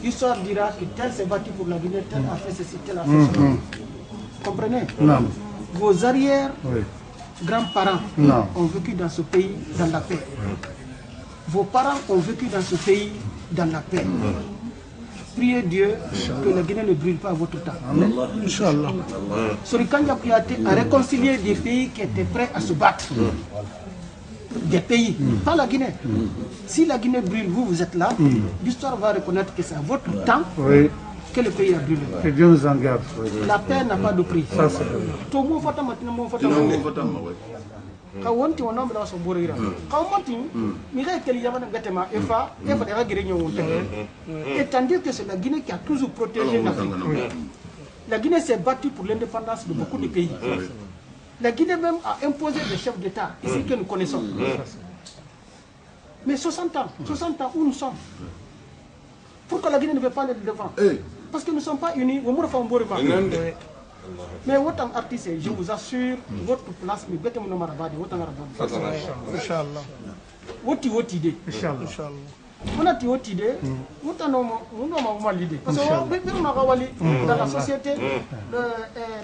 L'histoire dira que tel s'est battu pour la Guinée, tel a fait ceci, tel a fait cela. Comprenez? Non. Vos arrières grands-parents ont vécu dans ce pays dans la paix. Vos parents ont vécu dans ce pays dans la paix. Priez Dieu que la Guinée ne brûle pas à votre temps. Inch'Allah. Sorikanja Kouyaté a réconcilié des pays qui étaient prêts à se battre. Des pays, pas la Guinée. Si la Guinée brûle, vous êtes là, l'histoire va reconnaître que c'est à votre temps que le pays a brûlé. Que Dieu nous en garde. La paix n'a pas de prix. Ça, c'est tout le monde Kawonti on nombre so bourira. Kawonti, Mireille Keliyama Gatema, EFA, EFA de Raguerignon. Et tandis que c'est la Guinée qui a toujours protégé l'Afrique. La Guinée s'est battue pour l'indépendance de beaucoup de pays. La Guinée même a imposé des chefs d'État, ici que nous connaissons. Mais 60 ans où nous sommes. Pourquoi la Guinée ne veut pas aller devant? Parce que nous ne sommes pas unis. Mais votre artiste, je vous assure, votre place, mais bête mon marabadi, votre marabadi. Inch'Allah. Votre idée. Inch'Allah. On a votre idée, votre nom, l'idée. Parce que dans la société,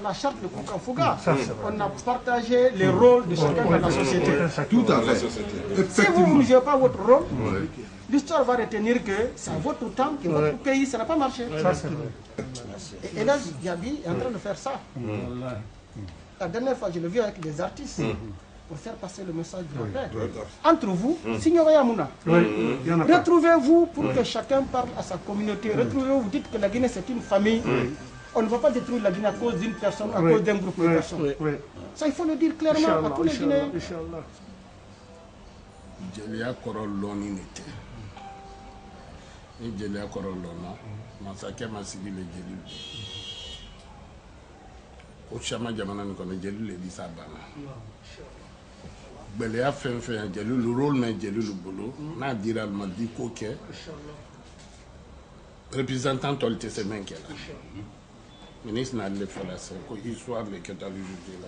la charte de Koukafuga, on a partagé les rôles de chacun dans la société. Tout à fait. Si vous ne jouez pas votre rôle, l'histoire va retenir que c'est à votre temps que votre pays, ça n'a pas marché. Et là, Diaby est en train de faire ça. La dernière fois, je l'ai vu avec des artistes pour faire passer le message de la paix. Entre vous, signorez Amouna. Retrouvez-vous pour que chacun parle à sa communauté. Retrouvez-vous, vous dites que la Guinée c'est une famille. On ne va pas détruire la Guinée à cause d'une personne, à cause d'un groupe de personnes. Ça, il faut le dire clairement à tous les Guinéens. Jelia Korol Loni n'était. Et Jelia Korol Lona, Massacre Massili le Jeli. Au Chama Jamana, nous connaissons Jeli le Dissabana. Beléa fait un Jeli, le rôle mais Jeli le boulot. N'a dit à Madi Koke. Représentant Tolte Semenkela. Ministre n'a pas fait la scène, histoire de catalogie là.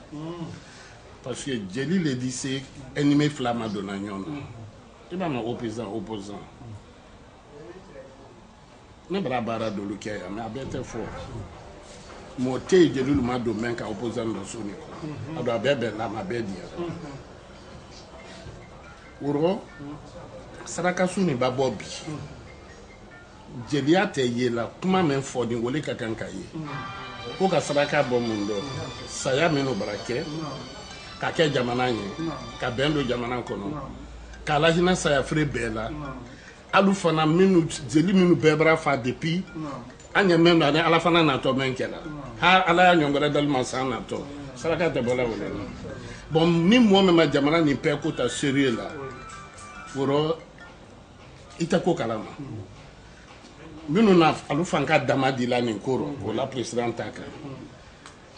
Parce que Jeli le dit c'est ennemi flamme de l'agnon. Il va opposant. Ne brabara de l'Ukéa, mais à bête fort. Moté Jeli le m'a domaine qu'à opposant de son niveau. Alors, bébé là, ma bête dire. Ouro, Sarakasu n'est pas Bobby. Jeli a tayé là, comment même fort d'une volée kakankaye. Pour que Saraka bon mundo, Saya meno braquet. Kake jamana nye, ka bendo jamana kono. Ka la hina saya fre bela. Alu fana minu Jeli minu bebra fa depuis. Anya menu ane ala fana na to menkela. Ha ala nyongora dal mansan na to. Saraka te bola wala. Bon ni mo me ma jamana ni pe ko ta sérieux là. Woro itako kalama. Minu na alu fanka damadi la ni koro pour la présidente aka.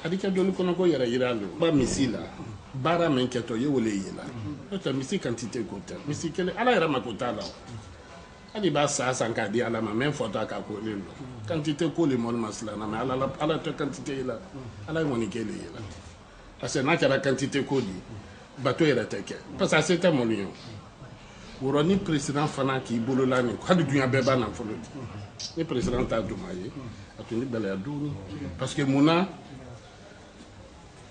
Adika doni kono ko yara yiralo ba misila. Bara menketo ye wole yela ota misi quantité kota misi kele ala yara makota la ali ba sa sanka di ala ma même photo ka ko lelo quantité ko le mol masla na ma ala to quantité yela ala woni kele yela parce que na kara quantité ko di bato yera teke parce que c'était mon lion woroni président fana ki bolola ni hadu dunya beba na folo ni président ta dumaye atuni bela duni parce que mona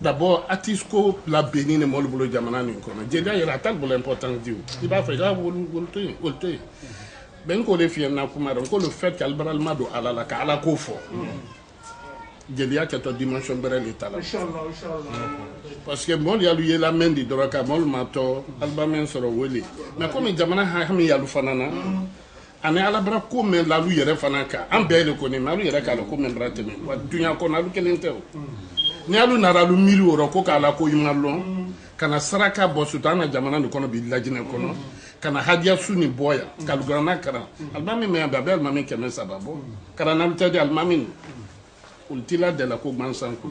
d'abord, Atisco la bénine mol bolo jamana ni kono. Jelia yera tal bolo important diu. Il va faire wolte. Ben ko le fien na kuma ko le fait qu'Albral Mado ala la ka ala ko fo. Jelia qui a dimension bere l'état là. Inchallah. Parce que bon ya lui la main di droka mol mato albamen soro weli. Mais comme jamana ha mi ya lu fanana. Ane ala bra ko men la lu yere fanaka. Am be le koni ma lu yere ka ko men bra teme. Wa dunya ko na lu kelente o. Ni alu nara lu miri woro ko kala ko yimalon kana saraka bosutana jamana ni kono bi lajine kono kana hadia suni boya kalugana kara almami me ababe almami keme sababo kara na mtadi almami ultila de la ko mansan ko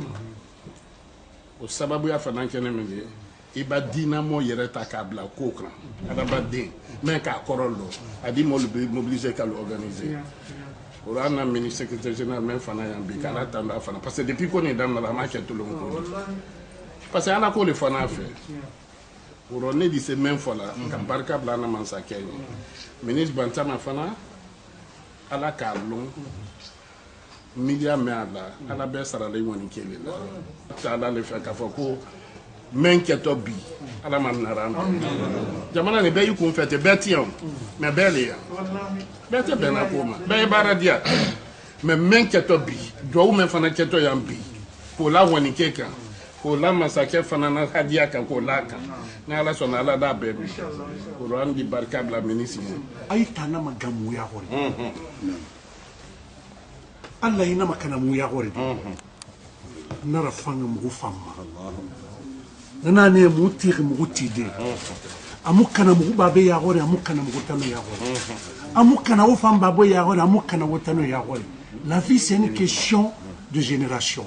o sababu ya fana kene mele iba dinamo yere takabla ko kran adaba de men ka korolo adi mo mobiliser ka organiser. On a un ministre secrétaire général même fana yambi kala tanda fana parce que depuis qu'on est dans la marche tout le monde parce que ana ko le fana fait on est dit c'est même fois là quand barka blana mansa kenya ministre bantama fana ala k'a lɔn miliya mɛn a la ala bɛɛ sarali ŋɔni kelen la ta ala le fɛ k'a fɔ ko mɛn kɛtɔ bi ala ma nara an jamana nin bɛɛ y'i kun fɛ tɛ bɛɛ ti yan mɛ bɛɛ le yan bɛɛ tɛ bɛn n'a ko ma bɛɛ ye baara di yan mɛ mɛn kɛtɔ bi duwawu mɛn fana kɛtɔ yan bi k'o la ŋɔni kɛ kan k'o la masakɛ fana na hadiya kan k'o la kan ni ala sɔnna ala d'a bɛɛ bi o an di barika bila minisiri a yi ta na ma gamuya kɔrɔ ala yi na ma kana muya kɔrɔ nara fanga mugu famma nana ne mu tiri mugu tide amu kana mugu babe ya kɔrɔ amu kana mugu tano ya kɔrɔ amu kana o fam babo ya kɔrɔ amu kana o tano ya kɔrɔ la vie c'est une question de génération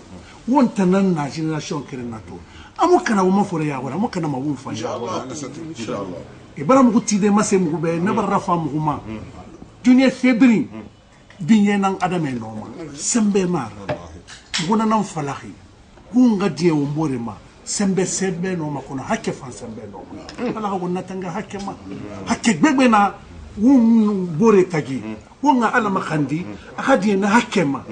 won tanan na génération kerenato amu kana o ma fore ya kɔrɔ amu kana ma wo fa ya kɔrɔ e bara mugu tide ma se mugu be na bara fa mugu ma dunya febrin dinye nan adame noma sembe mar ngona nan falahi hunga die o mbore ma sembe sembe noma kono hakke fan sembe noma ala ko natanga hakke ma hakke gbegbe na won bore tagi won ala makandi akadi na hakke ma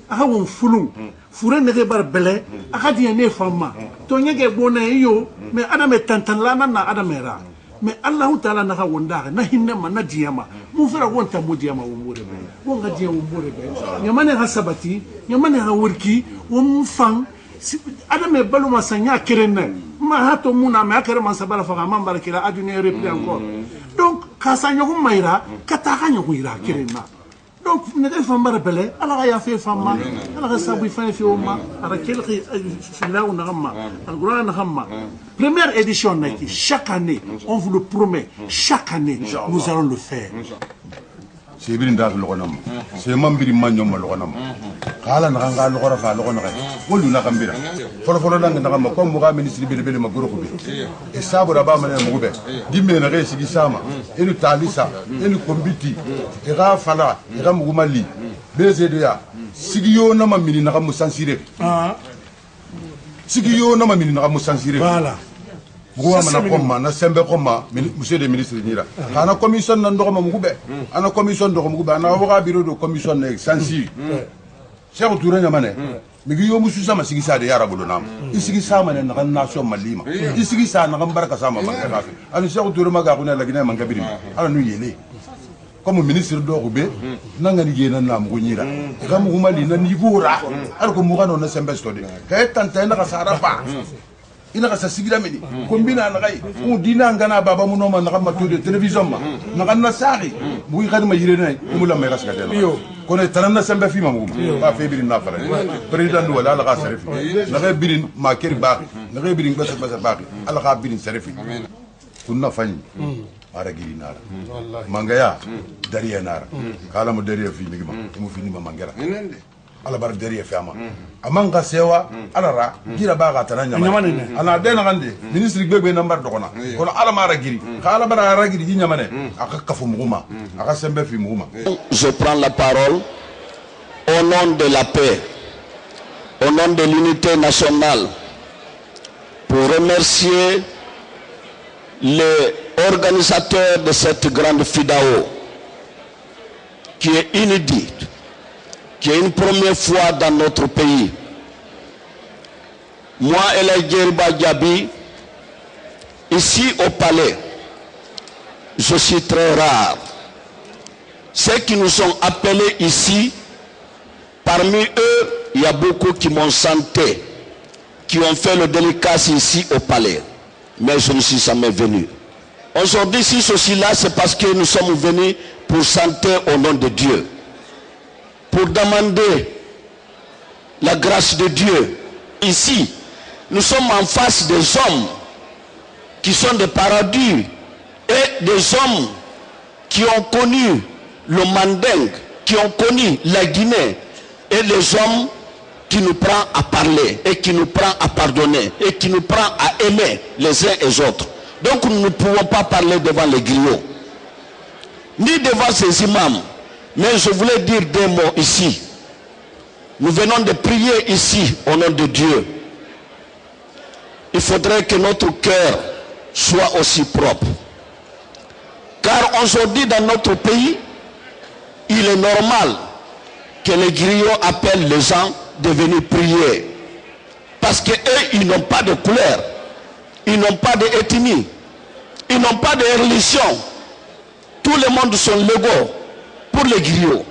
aka won fulun fure ne bar bele akadi ne famma to nyege bona yo me adame tantan la na adame ra mais Allah Ta'ala na wonda na hinna ma na diyama mu fara wonta mu diyama wo more be wonga diya wo more be nyamane hasabati nyamane ha wurki wo mu fan adame balu ma sanya kerenne ma hato muna ma kare man sabara fa ma barakira adune repli encore donc ka sanyo ko mayra kata hanyo ko ira kerenna donc ne def fambara bele ala ya fe famma ala sabu fa fi umma ala kelqi filaw na gamma alquran na gamma première édition naki chaque année on vous le promet chaque année nous allons le faire c'est bien d'être le gonam c'est mambiri manyom le gonam kala na nga lo gora fa lo gona wolu na gambira folo folo na nga ma ko mo ga ministre bi be ma goro ko bi e sabura ba ma mo be dimme na ga sigi sama enu talisa enu kombiti e ga fala e ga mo mali bzd ya sigi yo na ma mini na ga mo sansire sigi yo na ma mini na ga mo sansire voilà Gouwa mana koma na sembe koma monsieur le ministre nira ana commission na ndoko mugube ana commission ndoko mugube ana waga bureau de commission na sansi Cheikh Touré nyamane migi yo musu sama sigi sa de yara bolo nam isigi sama ne na nation malima isigi sa na baraka sama ma ka fi ana Cheikh Touré maga ko na lagina man gabiri ana nu yele comme ministre do ko be na ngani yena na mu nyira ga mu mali na ni gora ar ko mu ga no na sembe stodi kay tante na ka sara ba ina ka sigira meni kombina na gai o dina ngana baba mu no ma na ma to de télévision ma na na sari bu yi khadima yire nay mu la may raska de ko ne tanana sembe fi ma mu ba fe birin na fara président wala la ga sarif na ga birin ma keri ba na ga birin ba ba ala ga birin sarif kunna fani ara giri nara mangaya dariya nara kala mu dariya fi mi ma mu fi ni ma mangera ala bar deriye fama amanga sewa ala ra gira ba ga tananya ana de na gande ministre gbegbe number dokona kono ala mara giri kala bara ra giri nyamane aka kafu muguma aka sembe fi muguma. Je prends la parole au nom de la paix, au nom de l'unité nationale, pour remercier les organisateurs de cette grande FIDAO qui est inédite, qui est une première fois dans notre pays. Moi, Elaï Djeriba Diaby, ici au palais, je suis très rare. Ceux qui nous sont appelés ici, parmi eux, il y a beaucoup qui m'ont santé, qui ont fait le délicace ici au palais. Mais je ne suis jamais venu. Aujourd'hui, si ceci là, c'est parce que nous sommes venus pour chanter au nom de Dieu, pour demander la grâce de Dieu. Ici, nous sommes en face des hommes qui sont des paradis et des hommes qui ont connu le mandingue, qui ont connu la Guinée, et les hommes qui nous prend à parler et qui nous prend à pardonner et qui nous prend à aimer les uns et les autres. Donc nous ne pouvons pas parler devant les griots, ni devant ces imams. Mais je voulais dire des mots ici. Nous venons de prier ici au nom de Dieu. Il faudrait que notre cœur soit aussi propre. Car aujourd'hui dans notre pays, il est normal que les griots appellent les gens de venir prier. Parce qu'eux, ils n'ont pas de couleur, ils n'ont pas d'ethnie, ils n'ont pas de religion. Tout le monde sont légaux pour les griots,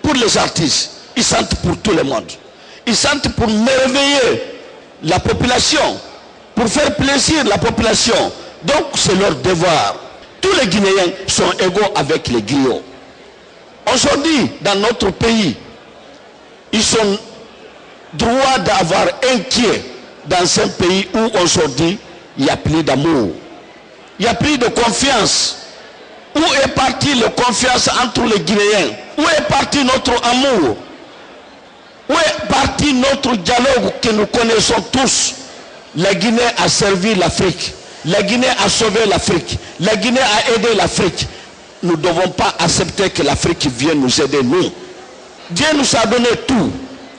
pour les artistes. Ils chantent pour tout le monde. Ils chantent pour merveiller la population, pour faire plaisir la population. Donc c'est leur devoir. Tous les Guinéens sont égaux avec les griots. Aujourd'hui, dans notre pays, ils sont droits d'avoir inquiet dans un pays où aujourd'hui il n'y a plus d'amour, il n'y a plus de confiance. Où est partie la confiance entre les Guinéens? Où est parti notre amour? Où est parti notre dialogue que nous connaissons tous? La Guinée a servi l'Afrique, la Guinée a sauvé l'Afrique, la Guinée a aidé l'Afrique. Nous ne devons pas accepter que l'Afrique vienne nous aider, nous. Dieu nous a donné tout.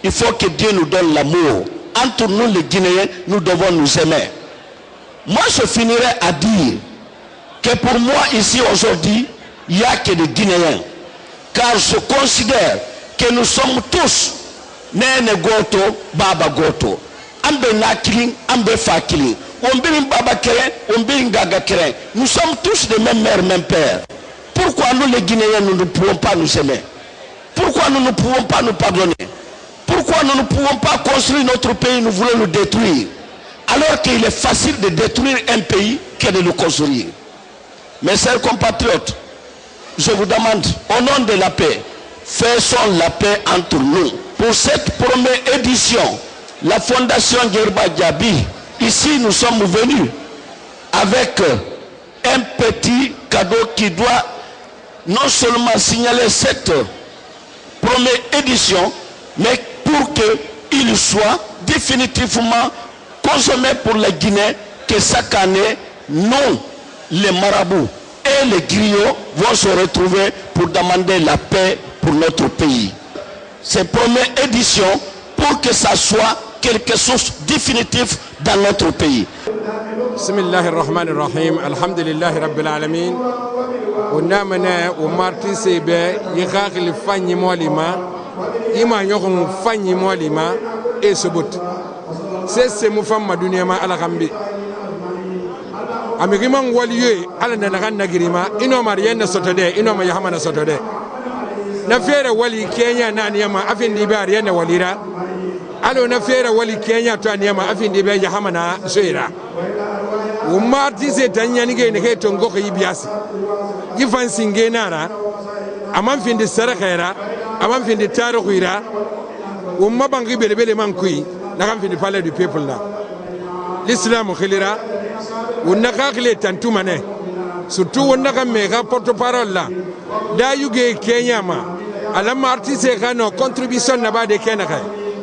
Il faut que Dieu nous donne l'amour. Entre nous les Guinéens, nous devons nous aimer. Moi je finirai à dire que pour moi ici aujourd'hui, il n'y a que des Guinéens. Car je considère que nous sommes tous Nene Goto, Baba Goto. Ambe Nakilin, Ambe Fakilin. Ombirin Baba Keren, Ombirin Gaga Keren. Nous sommes tous de même mère, même père. Pourquoi nous les Guinéens, nous ne pouvons pas nous aimer? Pourquoi nous ne pouvons pas nous pardonner? Pourquoi nous ne pouvons pas construire notre pays, nous voulons le détruire? Alors qu'il est facile de détruire un pays que de le construire. Mes chers compatriotes, je vous demande, au nom de la paix, faisons la paix entre nous. Pour cette première édition, la Fondation Djerba Diaby, ici nous sommes venus avec un petit cadeau qui doit non seulement signaler cette première édition, mais pour qu'il soit définitivement consommé pour la Guinée, que chaque année, nous, les marabouts et les griots vont se retrouver pour demander la paix pour notre pays. C'est première édition pour que ça soit quelque chose de définitif dans notre pays. Bismillahirrahmanirrahim. Alhamdulillahi rabbil alamin. Onamene o marti sebe yigakli fanyi molima ima yokon fanyi molima e sobut. C'est Moufamma Dunyama ala Gambi. Amiriman waliye ala nanagan nagirima ino marienne sotode ino ma yahamana sotode. Na fere wali Kenya na niyama afindi be arienne walira. Alo na fere wali Kenya to niyama afindi be yahamana soira. Umarti se tanyani ge ne ke tongo ko yibiasi. Yifan singe nara amam findi sarakhaira amam findi tarukhira umma bangi belebele mankui nakam findi palais du peuple là. L'islam khilira unakakle tantumane surtout unaka mega porte-parole là da yuge Kenya ma alama artiste kano contribution na ba de kenaka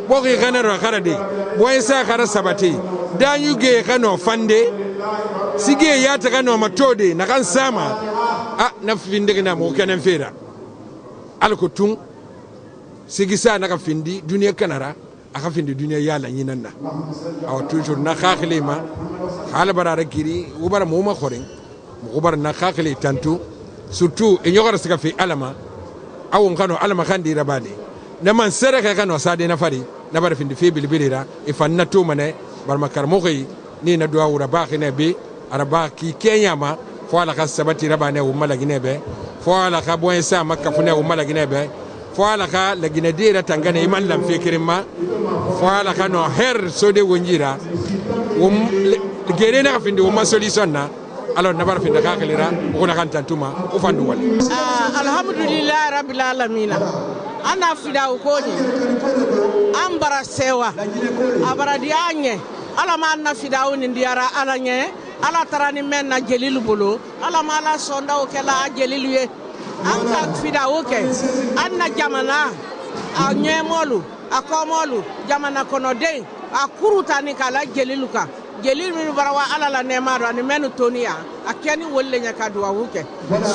bogi kana ro karade boysa kara sabati da yuge kano fande sige ya ta kano matode na kan sama a na findi na mo kanan fera alkutun sigisa na ka findi duniya kanara aka findi duniya yala nyinanna aw toujours na khakhle ma hala barara kiri ubara mo ma khoren ubara na khakhle tantu surtout e nyogara sika fi alama aw ngano alama khandi rabani na man sereka kano sade na fari na bar findi fi bilbilira e fanna to mane bar makar mo khoy ni na duwa ura ba khine be araba ki Kenya ma fo ala ka sabati rabane o mala ginebe fo ala ka boy sa makka fune o mala ginebe fo ala ka la ginedira tangana iman lam fikirima fo ala ka no her sode wonjira gere na findi o ma solution na alors na bar findi ka khalira ko na kan tantuma o fandu wal alhamdulillah rabbil alamin ana fida ko ni ambara sewa abara dianye ala ma na fida woni ndiara ala nye ala tarani men na jelilu bolo ala ma ala sonda o kala jelilu ye anga fida o ke anna jamana a nyemolu akomolu jamana kono de akuruta ni kala jelilu ka jelilu mi barawa ala la nemaro ani menu tonia akeni wolle nya kadwa wuke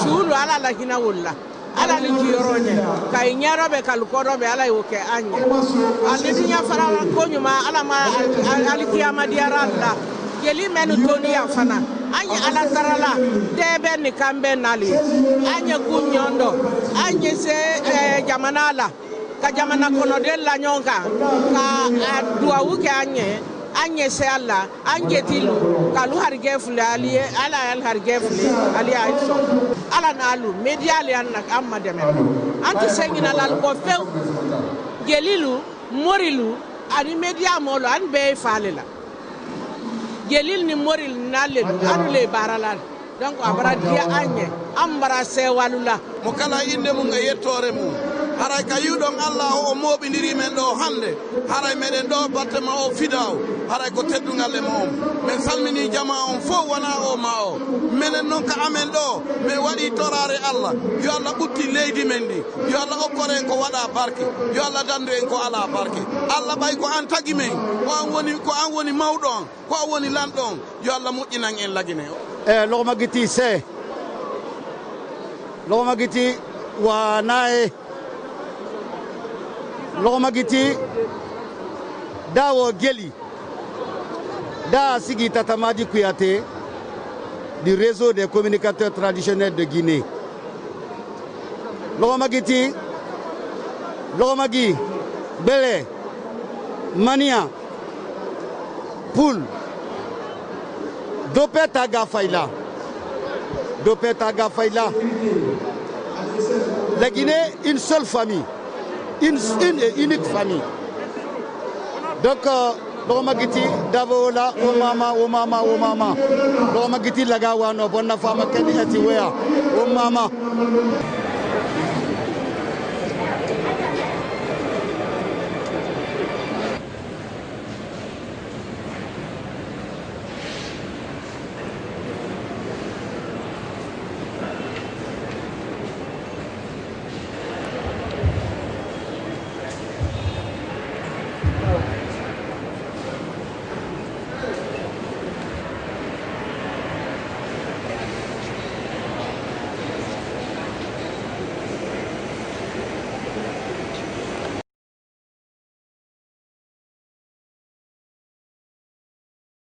sulu ala la hina wolla ala ni jironye kay nyarobe kalukorobe ala yoke anye ali dunya fara ko nyuma ala ma ali kiyama diaralla jeli menu tonia fana anye alatarala debe ni kambe nali anye kunyondo anye se jamanala ka jamana kono de la nyonga ka duwa wuke anye se alla anye tilu ka lu harge fule ali ala al harge fule ali aiso ala nalu media ali annak amma deme antu sengina lal ko few gelilu morilu ani media molo an be falela gelil ni moril nalle anu le baralal donc abara dia anye ambara se walula mo kala inde mu nga yettore mu haray ka yudon Allah o mobindiri men do hande haray meden do battema o fidaw haray ko teddungal e mom men salmini jama on fo wana o ma o menen non ka amen do me wadi torare Allah yo Allah butti leydi men di yo Allah okkore ko wada barke yo Allah dandu en ko ala barke Allah bay ko an tagi men ko an woni mawdon ko an woni landon yo Allah mujjinan en lagine logomagiti se logomagiti wa nae logomagiti dawo geli da sigi tatamadi Kouyaté du réseau des communicateurs traditionnels de Guinée. Logomagiti Logomagi Bele Mania Poul Dopeta Gafaïla. La Guinée, une seule famille, une et unique famille. Donc, Logomagiti, Davola, Omama. Logomagiti Lagawa, no, Bonafama, Kedi Etiwea, Omama.